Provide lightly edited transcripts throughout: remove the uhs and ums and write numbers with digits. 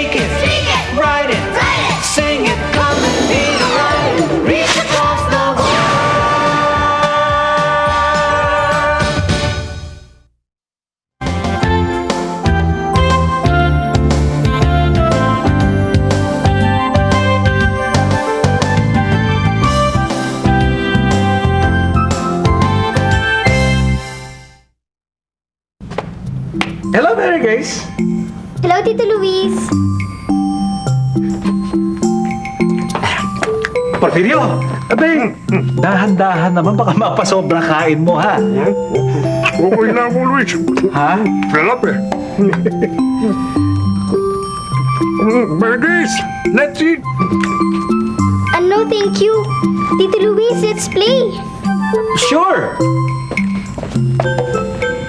Speak it, write it, sing it, come and be the light. Reach across the world. Hello, Mary Grace. Hello, Tito Luis. Porfirio, abay, dahan-dahan naman, baka mapasobra kain mo, ha? Okay na ako, Luis. Ha? Sarap eh. Mary Grace, let's eat. No, thank you. Tito Luis, let's play. Sure!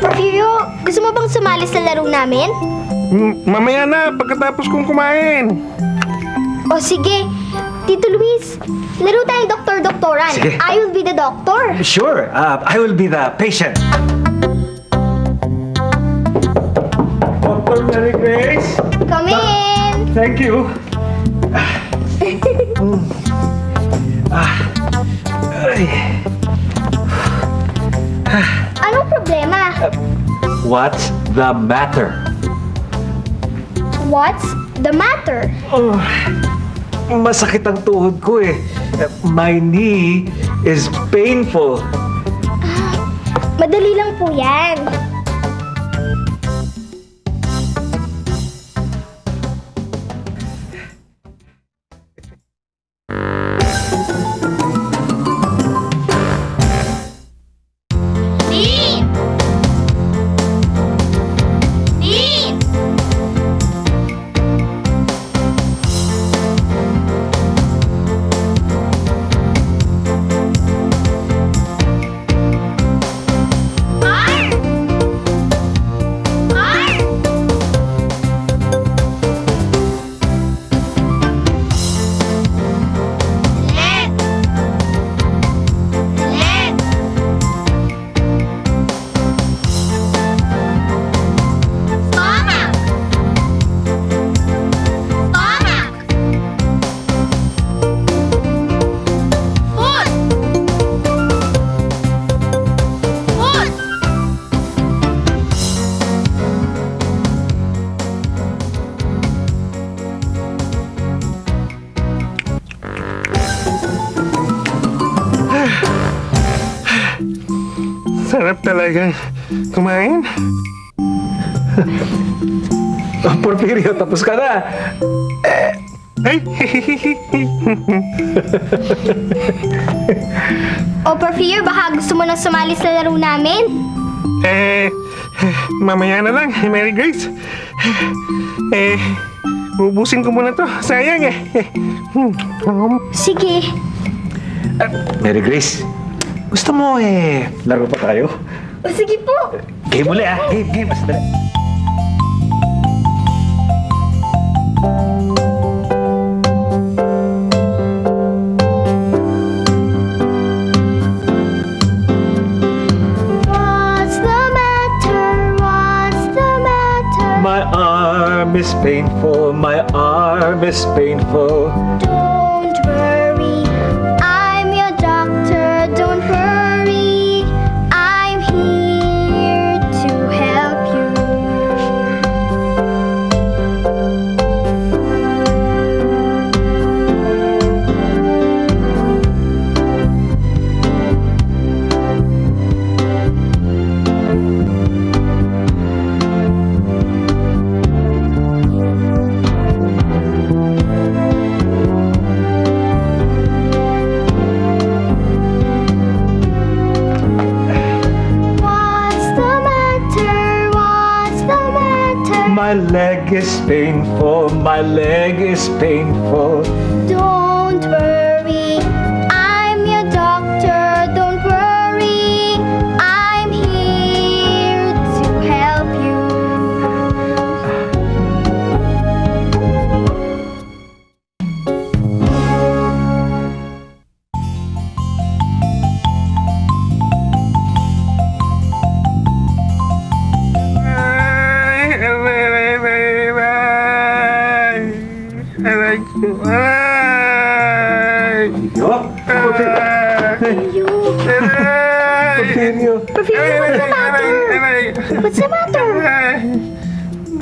Porfirio, gusto mo bang sumali sa laro namin? Mamaya na, pagkatapos kong kumain. O sige, Tito Luis, laro tayong doktor-doktoran. Sige. I will be the doctor. Sure, I will be the patient. Dr. Mary Grace. Come in. Thank you. Ay. Anong problema? What's the matter? What's the matter? Oh, masakit ang tuhod ko eh. My knee is painful. Madali lang po yan. Sarap talaga kumain. Porfirio, tapos ka na. Ay! O Porfirio, baka gusto mo nang sumali sa laro namin? Mamaya na lang, Mary Grace. Ubusin ko muna to. Sayang eh. Sige. Mary Grace, gusto mo laro pa tayo? O sige po. Game ulit ah. Game. Mas dali. What's the matter? What's the matter? My arm is painful. My arm is painful. Don't worry, I'm your doctor. Don't worry, I'm here to help you. What's the matter? What's the matter? My leg is painful. My leg is painful. Don't worry, I'm your doctor. Don't worry, I'm here to help you. Aray ko. Aray! Yo? You. Aray! Porfirio. Porfirio, what's the matter? Aray! What's the matter? Aray!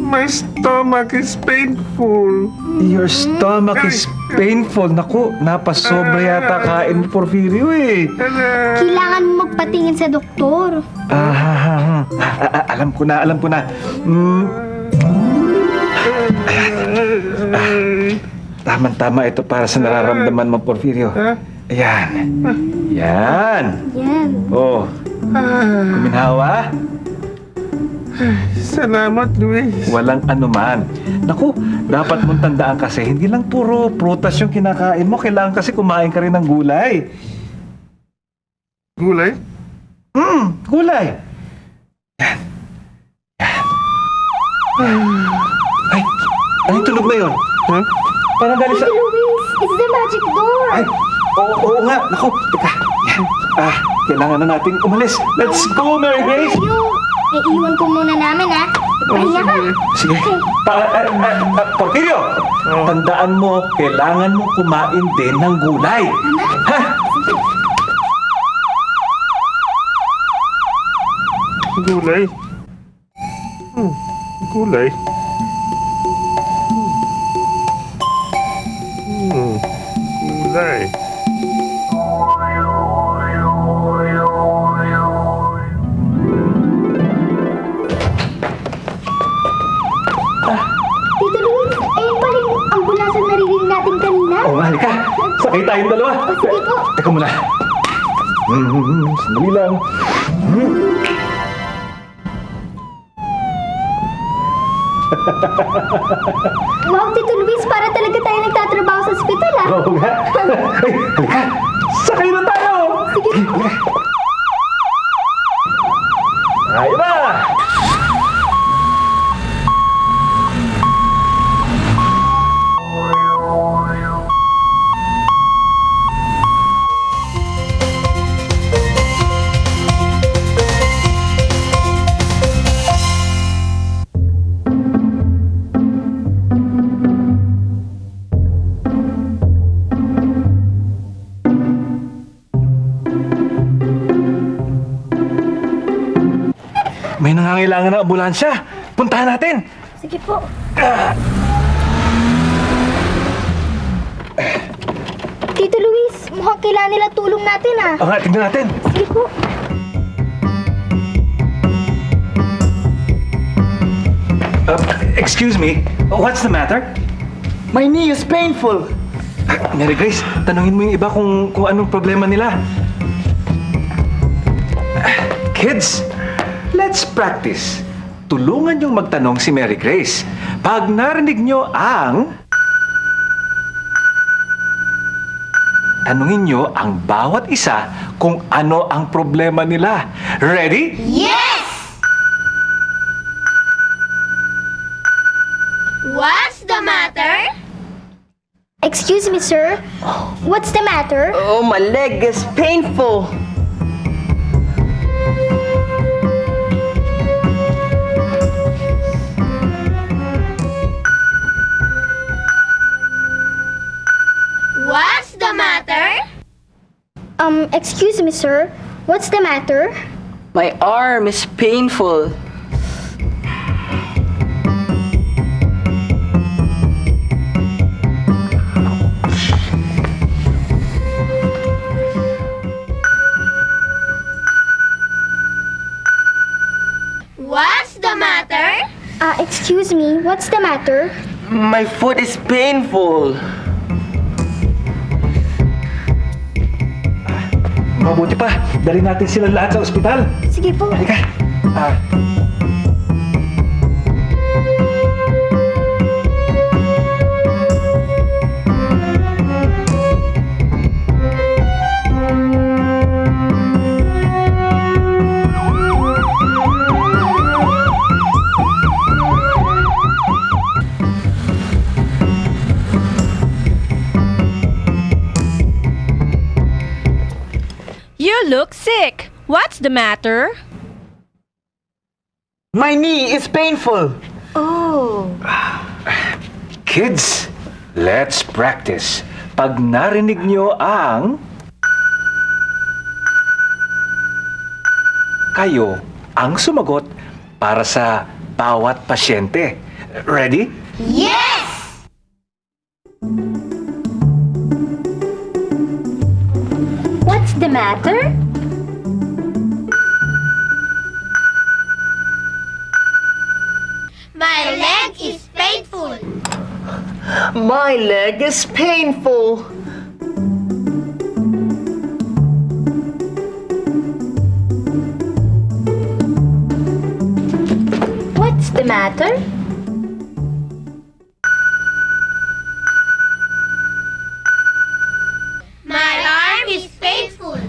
My stomach is painful. Your stomach is painful. Naku, napasobra yata kain mo, Porfirio eh. Aray! Kailangan mo magpatingin sa doktor. Alam ko na. Tama-tama ito para sa nararamdaman mo, Porfirio. Ayan. Yan. Yan. Oh, kuminhawa? Salamat, Luis. Walang anuman. Naku, dapat mong tandaan kasi, hindi lang puro prutas yung kinakain mo. Kailangan kasi kumain ka rin ng gulay. Gulay? Gulay. Yan. Ay, ano yung tunog na yun? Huh? Parang galing sa... Tito Luis, it's the magic door. Ay, oo nga. Naku, teka. Yan. Kailangan na natin umalis. Let's go, Mary Grace! Iiwan ko muna namin, ha? Pahinga ka. Sige. Porfirio, tandaan mo, kailangan mo kumain din ng gulay. Ha? Gulay? Gulay? Gulay. Tito Luis, ayun pala yung ambulansang narinig natin kanina. Oo nga, halika. Sakay tayong dalawa. Sige po. Teka muna. Sandali lang. Wow, Tito Luis, para talaga tayo nagtatrabaho sa ospital, ha? Oo nga. Ay, halika. Sakay na tayo. Sige po. Ayun na. May nangangailangan ng ambulansya. Puntahan natin. Sige po. Tito Luis, mukhang kailangan nila tulong natin, ha? Oo nga, tingnan natin. Sige po. Excuse me, what's the matter? My knee is painful. Mary Grace, tanungin mo yung iba kung anong problema nila. Kids, let's practice. Tulungan niyong magtanong si Mary Grace. Pag narinig niyo ang... Tanungin niyo ang bawat isa kung ano ang problema nila. Ready? Yes! What's the matter? Excuse me, sir. What's the matter? Oh, my leg is painful. What's the matter? Excuse me, sir. What's the matter? My arm is painful. What's the matter? Excuse me. What's the matter? My foot is painful. Mabuti pa, dali natin sila lahat sa ospital. Sige po. Halika. You look sick. What's the matter? My knee is painful. Oh. Kids, Let's practice. Pag narinig nyo ang... Kayo ang sumagot para sa bawat pasyente. Ready? Yes! What's the matter? My leg is painful. My leg is painful. What's the matter? My arm is painful.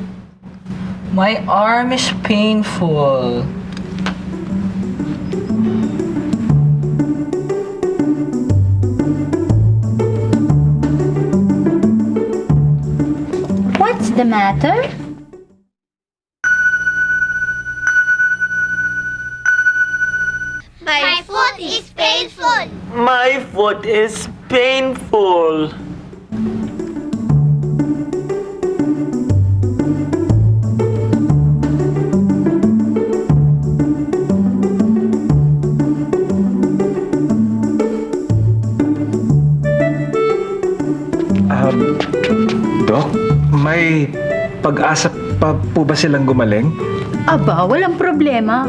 My arm is painful. What's the matter? My foot is painful. My foot is painful. Dok, may pag-asa pa po ba silang gumaling? Aba, walang problema.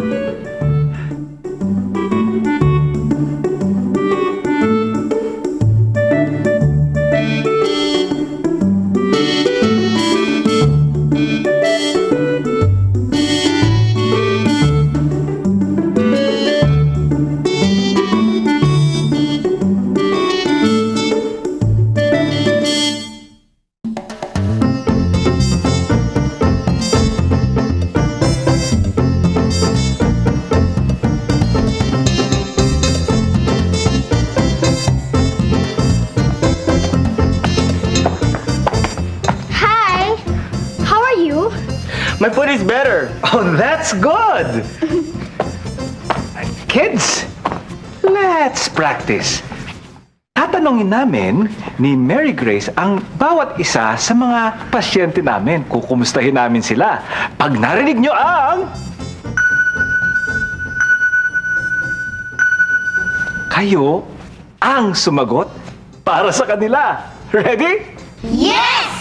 Hi. How are you? My foot is better. Oh, that's good! Kids, let's practice. Tatanungin namin ni Mary Grace ang bawat isa sa mga pasyente namin. Kukumustahin namin sila. Pag narinig nyo ang... Kayo ang sumagot para sa kanila. Ready? Yes!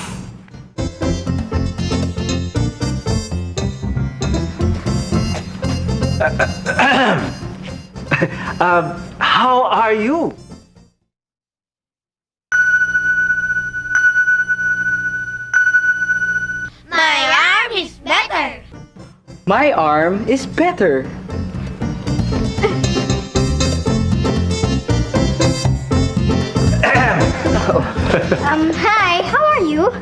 How are you? My arm is better. My arm is better. Hi. How are you?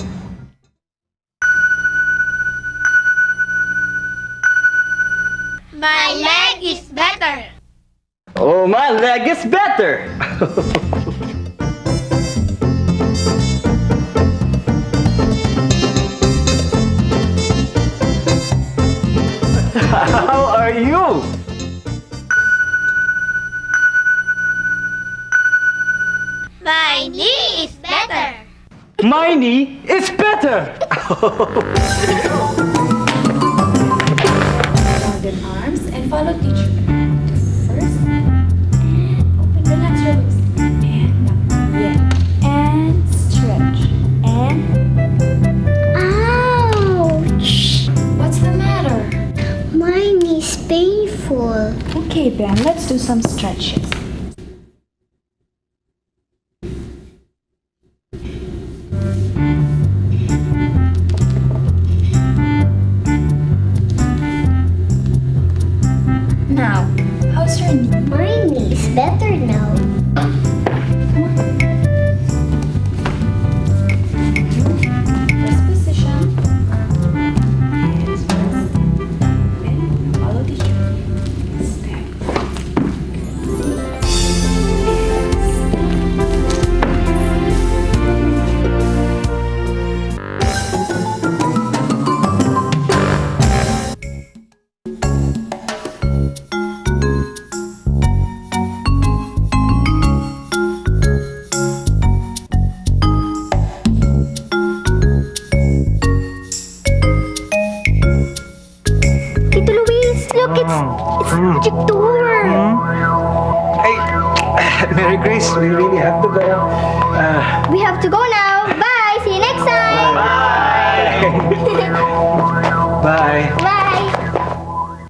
My leg is better. Oh, my leg is better. How are you? My knee is better. My knee is better. Folded arms and follow teacher. First, and open, relax your lips. And up, yeah. And stretch. And Ouch. what's the matter? Mine is painful. Okay, then let's do some stretches. Now, how's your knee? Mine is better now. First position. Yes, first. And follow teacher. Step. magic tour. Hey, Mary Grace, we really have to go. We have to go now. Bye. See you next time. Bye. Bye.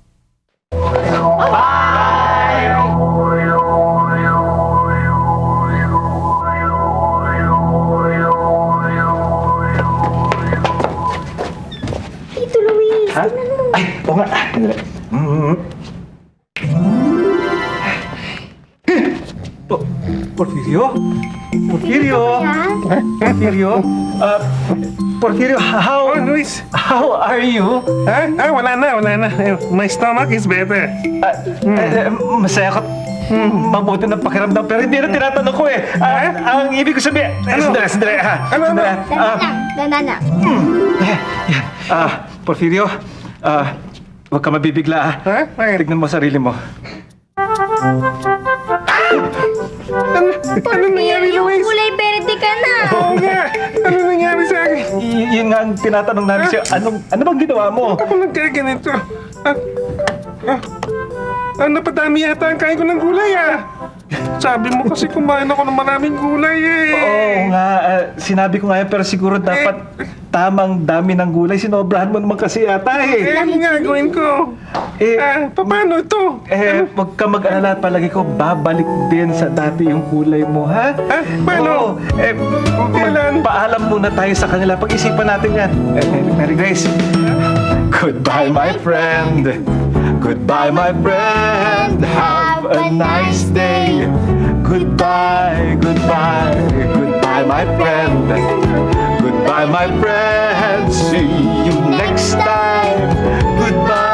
Tito Luis, Ha? tingnan mo. Ay, oo nga. Po- Porfirio? Porfirio? Porfirio? Porfirio, Oh, Luis. how are you? Ha? Wala na. My stomach is better. Masaya ko. Mabuti ng pakiramdam pero hindi na tinatanong ko eh. Ang ibig ko sabihin... Ano? Sandali. Ano? Dandan lang. Porfirio, huwag ka mabibigla ah. Ha? Bakit? Tignan mo sarili mo. Ano nangyari, Luis? Kulay berde ka na. Oo nga. Ano nangyari sa akin? Yun nga ang tinatanong namin sa'yo. Ano bang ginawa mo? Ako nagkaganito. Napadami yata ang kain ko ng gulay Sabi mo kasi kumain ako ng maraming gulay Oo nga, sinabi ko nga yan, pero siguro dapat tamang dami ng gulay. Sinobrahan mo naman kasi yata Ano nga gawin ko? Paano ito? Huwag ka mag-alala, palagi ko babalik din sa dati yung gulay mo, ha? Paano? Kailan? Paalam muna tayo sa kanila. Pag-isipan natin yan. Mary Grace. Goodbye, my friend. Goodbye, my friend. Have a nice day. Goodbye, my friend. Goodbye, my friend. See you next time. Goodbye.